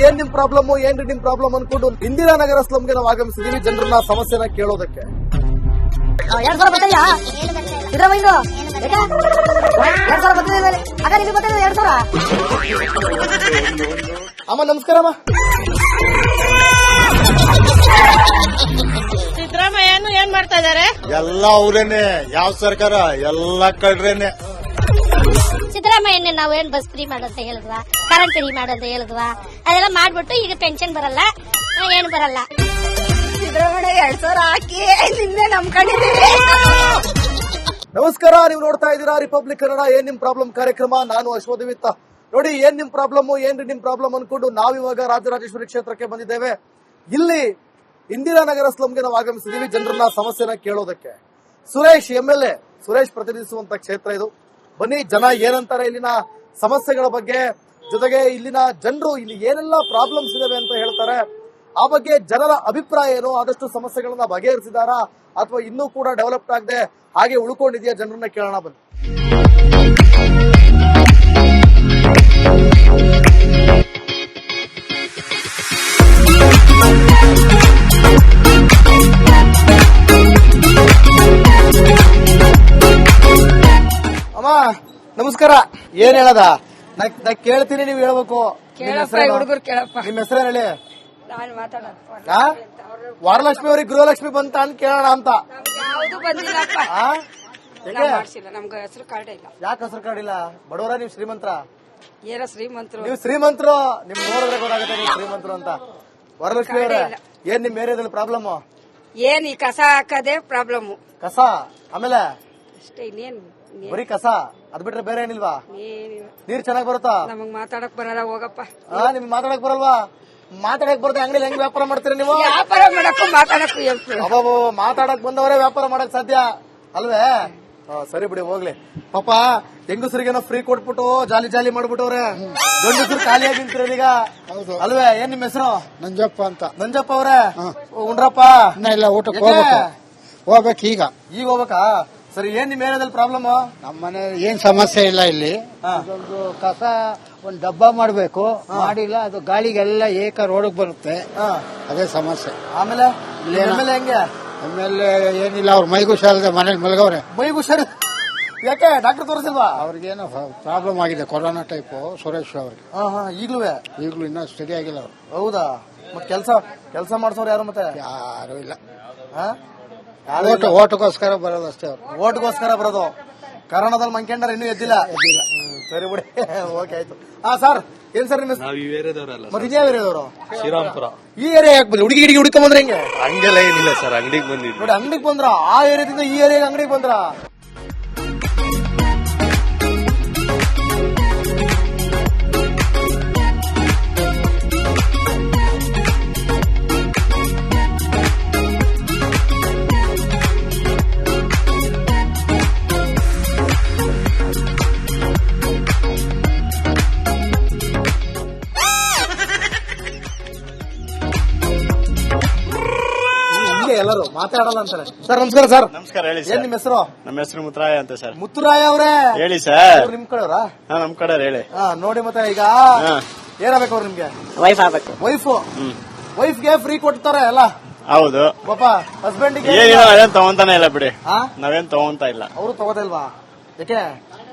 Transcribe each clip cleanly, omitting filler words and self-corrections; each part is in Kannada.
ಏನ್ ನಿಮ್ ಪ್ರಾಬ್ಲಮ್ ಏನ್ರಿ ನಿಮ್ ಪ್ರಾಬ್ಲಮ್ ಅನ್ಕೊಂಡು ಇಂದಿರಾನಗರ ಸ್ಲಮ್ಗೆ ನಾವು ಆಗಮಿಸಿದೀವಿ ಜನರನ್ನ ಸಮಸ್ಯೆನ ಕೇಳೋದಕ್ಕೆ. 2000 ಬರ್ತೀಯಾ ಸಿದ್ದರಾಮಯ್ಯ 2000 ಬರ್ತಿದೆ ಆಗ ನಿಮಗೆ ಬರ್ತಿದೆ 2000. ಅಮ್ಮ ನಮಸ್ಕಾರಮ್ಮ. ಸಿದ್ದರಾಮಯ್ಯನು ಏನ್ ಮಾಡ್ತಾ ಇದಾರೆ? ಎಲ್ಲ ಅವ್ರೇನೆ, ಯಾವ ಸರ್ಕಾರ ಎಲ್ಲ ಕಳ್ರೇನೆ. ಸಿದ್ದರಾಮಯ್ಯನ ನಾವು ಏನ್ ಬಸ್ ಫ್ರೀ ಮಾಡಂತ ಹೇಳಿದ್ವಾ, ಕರೆಂಟ್ ಫ್ರೀ ಮಾಡಂತ ಹೇಳಿದ್ವಾ, ಅದೆಲ್ಲ ಮಾಡ್ಬಿಟ್ಟು ಈಗ ಪೆನ್ಷನ್ ಬರಲ್ಲ, ಏನು ಬರಲ್ಲ. ಸಿದ್ದರಾಮಯ್ಯ 2000 ಹಾಕಿ ನಿನ್ನೆ ನಂಬ್ಕೊಂಡಿದ್ದೀವಿ. ನಮಸ್ಕಾರ, ನೀವು ನೋಡ್ತಾ ಇದ್ದೀರಾ ರಿಪಬ್ಲಿಕ್ ಕನ್ನಡ ಏನ್ ನಿಮ್ ಪ್ರಾಬ್ಲಮ್ ಕಾರ್ಯಕ್ರಮ. ನಾನು ಅಶ್ವದಿವಿತ್ತ. ನೋಡಿ, ಏನ್ ನಿಮ್ ಪ್ರಾಬ್ಲಮ್ ಏನ್ರಿ ನಿಮ್ ಪ್ರಾಬ್ಲಮ್ ಅನ್ಕೊಂಡು ನಾವಿವಾಗ ರಾಜರಾಜೇಶ್ವರಿ ಕ್ಷೇತ್ರಕ್ಕೆ ಬಂದಿದ್ದೇವೆ. ಇಲ್ಲಿ ಇಂದಿರಾನಗರ ಸ್ಲಮ್ಗೆ ನಾವು ಆಗಮಿಸಿದೀವಿ ಜನರನ್ನ ಸಮಸ್ಯೆನ ಕೇಳೋದಕ್ಕೆ. ಸುರೇಶ್ MLA ಸುರೇಶ್ ಪ್ರತಿನಿಧಿಸುವಂತ ಕ್ಷೇತ್ರ ಇದು. ಬನ್ನಿ, ಜನ ಏನಂತಾರೆ ಇಲ್ಲಿನ ಸಮಸ್ಯೆಗಳ ಬಗ್ಗೆ, ಜೊತೆಗೆ ಇಲ್ಲಿನ ಜನರು ಇಲ್ಲಿ ಏನೆಲ್ಲ ಪ್ರಾಬ್ಲಮ್ಸ್ ಇದಾವೆ ಅಂತ ಹೇಳ್ತಾರೆ, ಆ ಬಗ್ಗೆ ಜನರ ಅಭಿಪ್ರಾಯ ಏನು, ಆದಷ್ಟು ಸಮಸ್ಯೆಗಳನ್ನ ಬಗೆಹರಿಸಿದಾರಾ ಅಥವಾ ಇನ್ನೂ ಕೂಡ ಡೆವಲಪ್ ಆಗದೆ ಹಾಗೆ ಉಳ್ಕೊಂಡಿದೆಯಾ, ಜನರನ್ನ ಕೇಳೋಣ ಬನ್ನಿ. ಅಮ್ಮ ನಮಸ್ಕಾರ. ಏನ್ ಹೇಳದ? ನಾ ಕೇಳ್ತೀನಿ, ನೀವು ಹೇಳ್ಬೇಕು. ಹುಡುಗರು ಕೇಳಪ್ಪ. ನಿಮ್ ಹೆಸರೇನು ಹೇಳಿ? ನಾನು ಮಾತಾಡ ವರಲಕ್ಷ್ಮಿ ಅವ್ರಿಗೆ ಗೃಹಲಕ್ಷ್ಮಿ ಬಂತ ಅಂತ ಕೇಳೋಣ ಅಂತ. ಯಾವುದು ಬಂದಿಲ್ಲಪ್ಪ. ಮಾಡಿಸಿಲ್ಲ, ನಮ್ಗೆ ಹೆಸರು ಕಾರ್ಡ್ ಇಲ್ಲ. ಯಾಕೆ ಹೆಸರು ಕಾಡಿಲ್ಲ? ಬಡವರ ನೀವು ಶ್ರೀಮಂತರ? ಏನೋ ಶ್ರೀಮಂತರು. ನೀವು ಶ್ರೀಮಂತರು, ನಿಮ್ ನೋಡಿದ್ರೆ ಗೊತ್ತಾಗುತ್ತೆ ನೀವು ಶ್ರೀಮಂತರು ಅಂತ. ವರಲಕ್ಷ್ಮಿ ಅವರೇ, ಏನ್ ನಿಮ್ ಏರಿಯಾದಲ್ಲಿ ಪ್ರಾಬ್ಲಮ್? ಏನ್ ಈ ಕಸ ಹಾಕದೇ ಪ್ರಾಬ್ಲಮ್. ಕಸ, ಆಮೇಲೆ ಅಷ್ಟೇ, ಇನ್ನೇನ್ ಬರೀ ಕಸ, ಅದ್ ಬಿಟ್ರೆ ಬೇರೆ ಏನಿಲ್ವಾ? ಏನಿಲ್ಲ. ನೀರ್ ಚೆನ್ನಾಗ್ ಬರುತ್ತಾ? ನಮಗ್ ಮಾತಾಡಕ್ ಬರಲ್ಲ, ಹೋಗಪ್ಪ. ನಿಮ್ಗೆ ಮಾತಾಡಕ್ ಬರಲ್ವಾ? ಮಾತಾಡಕ್ ಬರುತ್ತೆ, ಅಂಗಡಿ ಹೆಂಗ್ ವ್ಯಾಪಾರ ಮಾಡ್ತೀರಿ ನೀವು? ವ್ಯಾಪಾರ ಮಾಡಕ್ಕೂ ಮಾತಾಡಕ್ಕೂ ಅಬ್ಬಾಬು, ಮಾತಾಡಕ್ ಬಂದವರೇ ವ್ಯಾಪಾರ ಮಾಡಕ್ ಸಾಧ್ಯ ಅಲ್ವೇ? ಸರಿ ಬಿಡಿ, ಹೋಗ್ಲಿ. ಪಾಪ ಹೆಂಗಸರಿಗೇನೋ ಫ್ರೀ ಕೊಟ್ಬಿಟ್ಟು ಜಾಲಿ ಜಾಲಿ ಮಾಡ್ಬಿಟ್ಟವ್ರೆ, ಗಂಡಸರು ಖಾಲಿಯಾಗಿ ನಿಂತಿರೋದೀಗ ಅಲ್ವೇ? ಏನ್ ನಿಮ್ ಹೆಸರು? ನಂಜಪ್ಪ ಅಂತ. ನಂಜಪ್ಪ ಅವ್ರೆ, ಉಂಡ್ರಪ್ಪ? ಇಲ್ಲ, ಊಟಕ್ಕೆ ಹೋಗ್ಬೇಕು ಈಗ ಹೋಗ್ಬೇಕಾ? ಸರಿ, ಏನ್ ನಿಮ್ ಏರಿಯಾದಲ್ಲಿ ಪ್ರಾಬ್ಲಮ್? ನಮ್ಮ ಮನೆ ಏನ್ ಸಮಸ್ಯೆ ಇಲ್ಲ. ಇಲ್ಲಿ ಅದೊಂದು ಕಸ ಒಂದ್ ಡಬ್ಬ ಮಾಡ್ಬೇಕು, ಮಾಡಿಲ್ಲ. ಅದು ಗಾಳಿಗೆಲ್ಲ ಏಕ ರೋಡ್ ಬರುತ್ತೆ, ಅದೇ ಸಮಸ್ಯೆ. ಆಮೇಲೆ ಹೆಂಗೆ? ಆಮೇಲೆ ಏನಿಲ್ಲ, ಅವ್ರ ಮೈಗೂ ಹುಷಾರಿದೆ, ಮನೇಲಿ ಮಲಗವ್ರೆ. ಮೈಗೂ ಹುಷಾರಿ? ಯಾಕೆ ಡಾಕ್ಟರ್ ತೋರಿಸಿಲ್ವಾ? ಅವ್ರಿಗೇನೋ ಪ್ರಾಬ್ಲಮ್ ಆಗಿದೆ, ಕೊರೋನಾ ಟೈಪ್. ಸುರೇಶ್ ಅವ್ರಿಗೆ ಈಗ್ಲೂ ಇನ್ನೂ ಸ್ಟಡಿ ಆಗಿಲ್ಲ ಅವ್ರು. ಹೌದಾ? ಮತ್ ಕೆಲಸ ಮಾಡ್ಸೋರು ಯಾರು? ಮತ್ತೆ ಯಾರು ಇಲ್ಲ. ಓಟ್ಗೋಸ್ಕರ ಬರೋದು ಅಷ್ಟೇ ಅವ್ರು. ಓಟ್ಗೋಸ್ಕರ ಬರೋದು. ಕರೋನಾದಲ್ಲಿ ಮಂಕ್ಯಾಂಡರ್ ಇನ್ನೂ ಎದ್ದಿಲ್ಲ. ಸರಿ ಬಿಡಿ, ಓಕೆ ಆಯ್ತು. ಸರ್, ಏನ್ ಸರ್ ನಿಮ್ಮ? ನಾವ್ ಈ ಏರಿಯಾದವ್ರಲ್ಲ, ಮತ್ತೆ ಇದೇ ಏರಿಯಾದವರು? ಶ್ರೀರಾಮ್ಪುರ. ಈ ಏರಿಯಾ ಯಾಕೆ ಬಂದ್ರಿ? ಹುಡುಗಿ ಹುಡುಕೊಂಬಂದ್ರೆ ಹೆಂಗೆ? ಹಂಗೆಲ್ಲ ಏನಿಲ್ಲ ಸರ್, ಅಂಗಡಿಗೆ ಬಂದಿದ್ವಿ. ನೋಡಿ, ಅಂಗಡಿಗೆ ಬಂದ್ರ? ಆ ಏರಿಯಾದಿಂದ ಈ ಏರಿಯಾಗೆ ಅಂಗಡಿಗೆ ಬಂದ್ರ? ಎಲ್ಲರೂ ಮಾತಾಡಲ್ಲ ಅಂತಾರೆ. ಸರ್ ನಮಸ್ಕಾರ. ಸರ್ ನಮಸ್ಕಾರ, ಹೇಳಿ ಏನ್ ಸರ್. ನಿಮ್ಮ ಹೆಸರು? ನಮ್ಮ ಹೆಸರು ಮುತ್ತರಾಯ ಅಂತ ಸರ್. ಮುತ್ತುರಾಯ ಅವರೇ, ಹೇಳಿ ಸರ್. ನಿಮ್ ಕಡೆಯವರಾ? ನಮ್ ಕಡೆ ಹೇಳಿ. ನೋಡಿ, ಮತ್ತೆ ಈಗ ಏನಾಗಬೇಕು ಅವ್ರು? ನಿಮ್ಗೆ ವೈಫ್ ಆಗ್ಬೇಕು. ವೈಫ್ಗೆ ಫ್ರೀ ಕೊಡ್ತಾರೆ ಅಲ್ಲ? ಹೌದು. ಪಾಪ ಹಸ್ಬೆಂಡ್ಗೆ ಏನಿಲ್ಲ, ನಾವೇನ್ ತಗೊಂತಾನೆ ಇಲ್ಲ ಬಿಡಿ. ನಾವೇನ್ ತಗೊಂತ ಇಲ್ಲ. ಅವರು ತಗೋದಿಲ್ವಾ? ಯಾಕೆ?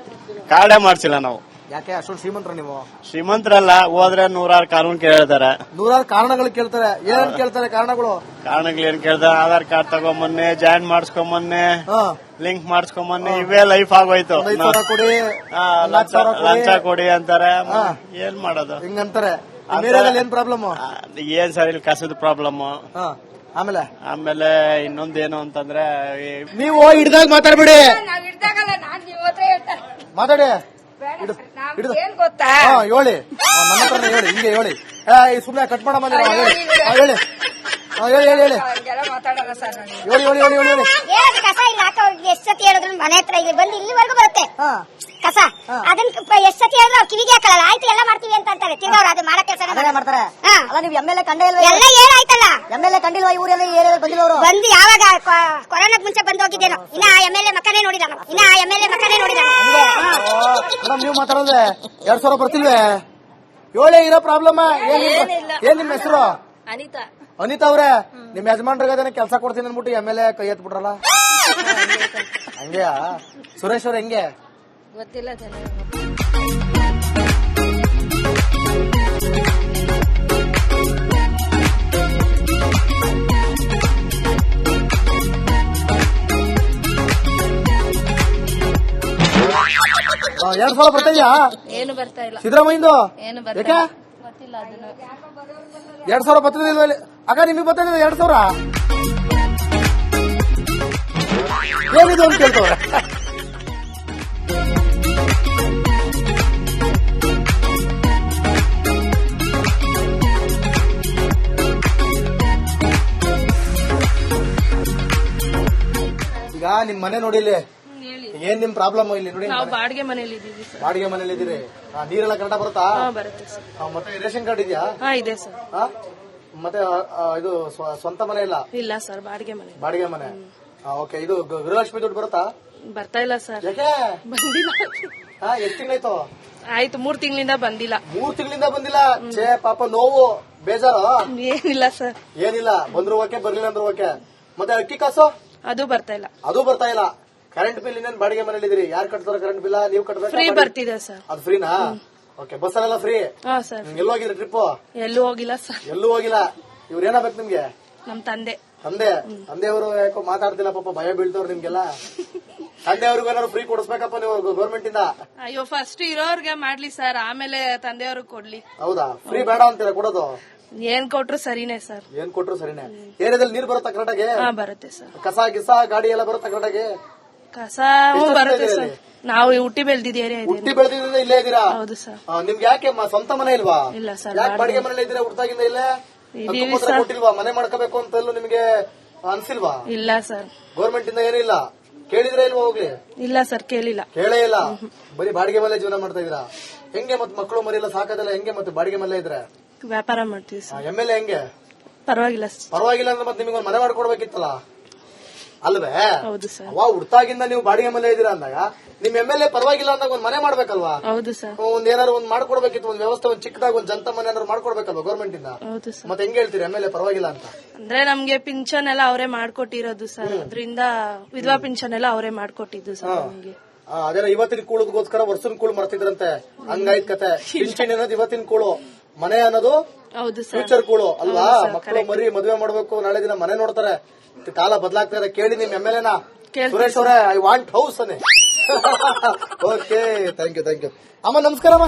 ಕಾರ್ಡೇ ಮಾಡ್ಸಿಲ್ಲ ನಾವು. ಯಾಕೆ? ಅಷ್ಟೊಂದು ಶ್ರೀಮಂತರ ನೀವು? ಶ್ರೀಮಂತರಲ್ಲ, ಹೋದ್ರೆ 100 ಕಾನೂನು ಕೇಳ್ತಾರೆ. 100 ಕಾರಣಗಳು ಕೇಳ್ತಾರೆ. ಏನ್ ಕೇಳ್ತಾರೆ ಕಾರಣಗಳು? ಕಾರಣಗಳು ಏನ್ ಕೇಳ್ತಾರೆ? ಆಧಾರ್ ಕಾರ್ಡ್ ತಗೊಂಬನ್ನಿ, ಜಾಯಿನ್ ಮಾಡಿಸ್ಕೊಂಬನ್ನಿ, ಲಿಂಕ್ ಮಾಡಿಸ್ಕೊಂಬನ್ನಿ, ಇವೇ ಲೈಫ್ ಆಗೋಯ್ತು. ಕೊಡಿ, ಲಂಚ ಕೊಡಿ ಅಂತಾರೆ. ಏನ್ ಮಾಡೋದು? ಹಿಂಗಂತಾರೆ. ಏನ್ ಪ್ರಾಬ್ಲಮ್? ಏನ್ ಸರ್, ಇಲ್ಲಿ ಕಸದ ಪ್ರಾಬ್ಲಮ್. ಆಮೇಲೆ ಇನ್ನೊಂದೇನು ಅಂತಂದ್ರೆ, ನೀವು ಹಿಡ್ದಾಗ ಮಾತಾಡ್ಬೇಡಿ. ನಾವ್ ಹಿಡ್ದಾಗಲ್ಲ, ನಾನ್ ನೀವು ಹತ್ರ ಹೇಳ್ತಾರೆ. ಮಾತಾಡಿ. ಏನ್ ಗೊತ್ತಾ, ಹೇಳಿ, ನನ್ನ ಹತ್ರನೇ ಹೇಳಿ, ಹಿಂಗೆ ಹೇಳಿ. ಸುಮ್ನೆ ಕಟ್ ಮಾಡ ಹೇಳಿ. ಹೇಳಿ ಮಾತಾಡಲ್ಲ ಸರ್. ಹೇಳೋದು ಕಸ ಇಲ್ಲ ಹಾಕೋರ್ಗೆ ಎಷ್ಟು ಸತಿ ಹೇಳಿದ್ರು ಮನೆ ಹತ್ರ ಇಲ್ಲಿ ಬಂದು ಇಲ್ಲಿವರೆಗೂ ಬರುತ್ತೆ ಕಸ. ಅದನ್ನ ಎಷ್ಟು ಸತಿ ಹೇಳಿದ್ರು ಅವ್ರು ಕಿವಿಗೆ ಹಾಕಲ್ಲ. ಆಯ್ತು ಎಲ್ಲ ಮಾಡ್ತೀವಿ ಅಂತ ಅಂತಾರೆ. ತಿರ್ಗವ್ರು ಅದು ಮಾಡೋ ಕೆಲಸ ಮಾಡ್ತಾರೆ. ಅಲ್ಲ, ನೀವು MLA ಕಂಡೇ ಇಲ್ವಾ? ಎಲ್ಲ ಹೇಳಾಯ್ತಲ್ಲ. MLA ಕಂಡಿಲ್ವಾ? ಊರಲ್ಲಿ ಏರಿಯಾದಲ್ಲಿ ಬಂದಿಲ್ಲ. ಬಂದು ಯಾವಾಗ ಕೊರೋನಾಕ್ ಮುಂಚೆ ಬಂದು ಹೋಗಿದ್ದೇನೋ. ಇನ್ನ MLA ಮಕ್ಕನೇ ನೋಡಿಲ್ಲ. ನೀವು ಮಾತಾಡೋದೆ 2000 ಬರ್ತಿಲ್ವೇ? ಹೇಳೇ ಇರೋ ಪ್ರಾಬ್ಲಮ್ ಏನ್ ನಿಮ್ ಹೆಸರು? ಅನಿತಾ ಅನಿತಾ ಅವ್ರೆ, ನಿಮ್ ಯಜಮಾನ್ರಿಗದೇನೆ ಕೆಲಸ ಕೊಡ್ತೀನಿ ಅನ್ಬಿಟ್ಟು MLA ಕೈ ಎತ್ಬಿಟ್ರಲ್ಲ, ಹಂಗೆಯಾ? ಸುರೇಶ್ ಅವ್ರ ಹೆಂಗೆ? ಗೊತ್ತಿಲ್ಲ ಎರಡ್ ಸಾವಿರ ಬರ್ತಾ ಏನು ಬರ್ತಾ ಇಲ್ಲ. ಸಿದ್ದರಾಮಯ್ಯಂದು ಏನು ಯಾಕೆ ಗೊತ್ತಿಲ್ಲ ಅದನ್ನು. 2000 ಬರ್ತಿಲ್ಲ ಆಗ ನಿಮಗೆ ಬರ್ತಾ 2000 ಏನಿದು ಅಂತ ಕೇಳ್ತವ್ರೆ. ಈಗ ನಿಮ್ ಮನೆ ನೋಡಿ ಇಲ್ಲಿ ಏನ್ ನಿಮ್ ಪ್ರಾಬ್ಲಮ್ ಇಲ್ಲಿ ನೋಡಿ. ನಾವು ಬಾಡಿಗೆ ಮನೇಲಿ ಇದೀವಿ ಸರ್. ಬಾಡಿಗೆ ಮನೇಲಿ ಇದೀರಿ, ನೀರೆಲ್ಲ ಕರೆಕ್ಟ್ ಬರುತ್ತಾ? ಬರುತ್ತೆ ಸರ್. ಮತ್ತೆ ರೇಷನ್ ಕಾರ್ಡ್ ಇದೆಯಾ? ಇದೆ ಸರ್. ಮತ್ತೆ ಇದು ಸ್ವಂತ ಮನೆ ಇಲ್ಲ? ಇಲ್ಲ ಸರ್, ಬಾಡಿಗೆ ಮನೆ. ಬಾಡಿಗೆ ಮನೆ. ಓಕೆ. ಇದು ಗೃಹಲಕ್ಷ್ಮಿ ದುಡ್ಡು ಬರುತ್ತಾ? ಬರ್ತಾ ಇಲ್ಲ ಸರ್. ಯಾಕೆ ಬಂದಿಲ್ಲ. ಎಷ್ಟು ತಿಂಗಳಾಯ್ತು? ಆಯ್ತು, 3 ತಿಂಗಳಿಂದ ಬಂದಿಲ್ಲ. 3 ತಿಂಗಳಿಂದ ಬಂದಿಲ್ಲ. ಛೇ ಪಾಪ, ನೋವು ಬೇಜಾರು? ಏನಿಲ್ಲ ಸರ್. ಏನಿಲ್ಲ, ಬಂದ್ರು ಓಕೆ, ಬರ್ಲಿಲ್ಲ ಅಂದ್ರು ಓಕೆ. ಮತ್ತೆ ಅಕ್ಕಿ ಕಾಸು? ಅದು ಬರ್ತಾ ಇಲ್ಲ. ಅದು ಬರ್ತಾ ಇಲ್ಲ. ಕರೆಂಟ್ ಬಿಲ್ ಇನ್ನೇನ್ ಬಾಡಿಗೆ ಮನೇಲಿ ಇದ್ರಿ, ಯಾರು ಕಟ್ತಾರ ಕರೆಂಟ್ ಬಿಲ್? ನೀವು ಕಟ್ಬೇಕು. ಫ್ರೀ ಬರ್ತಿದೆ ಸರ್. ಅದು ಫ್ರೀನಾ? ಓಕೆ. ಬಸ್ಸಲ್ಲೆಲ್ಲ ಫ್ರೀ? ಹಾ ಸರ್. ಎಲ್ಲೋಗಿದ್ರಿ ಟ್ರಿಪ್? ಎಲ್ಲೂ ಹೋಗಿಲ್ಲ ಸರ್. ಎಲ್ಲೂ ಹೋಗಿಲ್ಲ. ಇವ್ರು ಏನಾಗ್ಬೇಕು ನಿಮ್ಗೆ? ನಮ್ ತಂದೆ. ತಂದೆಯವರು ಯಾಕೋ ಮಾತಾಡ್ತಿಲ್ಲ ಪಾಪ, ಭಯ ಬೀಳ್ತವ್ರು ನಿಮ್ಗೆಲ್ಲ. ತಂದೆಯವ್ರಿಗೂ ಏನಾದ್ರು ಫ್ರೀ ಕೊಡಿಸ್ಬೇಕಪ್ಪ ನೀವು ಗೌರ್ಮೆಂಟ್ ಇಂದ? ಅಯ್ಯೋ, ಫಸ್ಟ್ ಇರೋರ್ಗೆ ಮಾಡ್ಲಿ ಸರ್, ಆಮೇಲೆ ತಂದೆಯವ್ರಿಗೆ ಕೊಡ್ಲಿ. ಹೌದಾ? ಫ್ರೀ ಬೇಡ ಅಂತೀರಾ ಕೊಡೋದು? ಏನ್ ಕೊಟ್ರು ಸರಿನೇ ಸರ್. ಏನ್ ಕೊಟ್ರು ಸರಿನೇ. ಏರಿಯಾದಲ್ಲಿ ನೀರ್ ಬರುತ್ತಾ ಕರೆಕ್ಟಾಗಿ? ಬರುತ್ತೆ ಸರ್. ಕಸ ಗಿಸ ಗಾಡಿ ಎಲ್ಲ ಬರುತ್ತಾ ಕರೆಕ್ಟಾಗಿ? ಕಸ ಬರುತ್ತೆ ಸರ್. ನಾವು ಹುಟ್ಟಿ ಬೆಳ್ದಿದ್ದ ಏರಿಯಾ ಇದೆ. ಹುಟ್ಟಿ ಬೆಳೆದಿದ್ದ ಇಲ್ಲೇ ಇದ್ದೀರಾ? ಹೌದು ಸರ್. ನಿಮ್ಗೆ ಯಾಕೆ ಸ್ವಂತ ಮನೆ ಇಲ್ವಾ? ಇಲ್ಲ ಸರ್. ಯಾಕೆ ಬಾಡಿಗೆ ಮನೇಲಿ ಇದ್ದೀರಾ? ಹುಟ್ಟಾಗಿಂದ ಇಲ್ಲೇ ಕೊಟ್ಟಿಲ್ವಾ? ಮನೆ ಮಾಡ್ಕೋಬೇಕು ಅಂತ ನಿಮ್ಗೆ ಅನ್ಸಿಲ್ವಾ? ಇಲ್ಲ ಸರ್. ಗೌರ್ಮೆಂಟ್ ಇಂದ ಏನಿಲ್ಲ? ಕೇಳಿದ್ರೆ ಇಲ್ವಾ? ಹೋಗ್ಲಿ. ಇಲ್ಲ ಸರ್, ಕೇಳಿಲ್ಲ. ಕೇಳೇ ಇಲ್ಲ. ಬರೀ ಬಾಡಿಗೆ ಮನೆ ಜೀವನ ಮಾಡ್ತಾ ಇದೀರಾ? ಹೆಂಗೆ ಮತ್ತೆ ಮಕ್ಕಳು ಮರಿ ಎಲ್ಲ ಸಾಕೋದಿಲ್ಲ ಹೆಂಗೆ? ಮತ್ತೆ ಬಾಡಿಗೆ ಮನೆ ಇದ್ರೆ ವ್ಯಾಪಾರ ಮಾಡ್ತೀವಿ ಸರ್. MLA ಹೆಂಗೆ? ಪರವಾಗಿಲ್ಲ. ಪರವಾಗಿಲ್ಲ ಅಂದ್ರೆ ಮತ್ತೆ ನಿಮ್ಗೆ ಒಂದು ಮನೆ ಮಾಡ್ಕೊಡ್ಬೇಕಿತ್ತಲ್ಲ, ಅಲ್ವೇ? ಹೌದು ಸರ್. ಅವ ಹುಡ್ತಾಗಿಂದ ನೀವು ಬಾಡಿಗೆ ಮನೆ ಇದೀರಾ ಅಂದಾಗ ನಿಮ್ MLA ಪರವಾಗಿಲ್ಲ ಅಂದಾಗ ಒಂದ್ ಮನೆ ಮಾಡ್ಬೇಕಲ್ವಾ? ಹೌದು ಸರ್. ಒಂದ್ ಏನಾದ್ರು ಒಂದ್ ಮಾಡ್ಕೊಡ್ಬೇಕಿತ್ತು, ಒಂದ್ ವ್ಯವಸ್ಥೆ, ಒಂದ್ ಚಿಕ್ಕದಾಗ ಒಂದ್ ಜನತಾ ಮನೆ ಏನಾದ್ರು ಮಾಡ್ಕೊಡ್ಬೇಕಲ್ವಾ ಗೌರ್ಮೆಂಟ್ ಇಂದ? ಹೌದು ಸರ್. ಮತ್ತೆ ಹೆಂಗ್ ಹೇಳ್ತೀರಿ MLA ಪರವಾಗಿಲ್ಲ ಅಂತ? ಅಂದ್ರೆ ನಮ್ಗೆ ಪಿಂಚನ್ ಎಲ್ಲ ಅವರೇ ಮಾಡ್ಕೊಟ್ಟಿರೋದು ಸರ್. ಅದರಿಂದ ವಿಧವಾ ಪಿಂಚನ್ ಎಲ್ಲ ಅವರೇ ಮಾಡ್ಕೊಟ್ಟಿದ್ದು ಸರ್ ನಮ್ಗೆ. ಅದೇನೋ ಇವತ್ತಿನ ಕೂಳಗೋಸ್ಕರ ವರ್ಷದ ಕೂಳು ಮಾಡ್ತಿದ್ರಂತೆ, ಹಂಗಾಯ್ತ್ ಕತೆ. ಪಿಂಚಣಿ ಅನ್ನೋದು ಇವತ್ತಿನ ಕೂಳು, ಮನೆ ಅನ್ನೋದು ಹೌದು ಸರ್. ಫ್ಯೂಚರ್ ಕೂಳು ಅಲ್ವಾ? ಮಕ್ಕಳು ಮರಿ ಮದುವೆ ಮಾಡ್ಬೇಕು, ನಾಳೆ ದಿನ ಮನೆ ನೋಡ್ತಾರೆ, ಕಾಲ ಬದಲಾಗ್ತಾ ಇದೆ. ಕೇಳಿ ನಿಮ್ MLA ನ, ಸುರೇಶ್ ಅವರೇ, ಐ ವಾಂಟ್ ಹೌಸ್ ಅನ್ನೆ. Okay, thank you. ಅಮ್ಮ ನಮಸ್ಕಾರಮ್ಮ.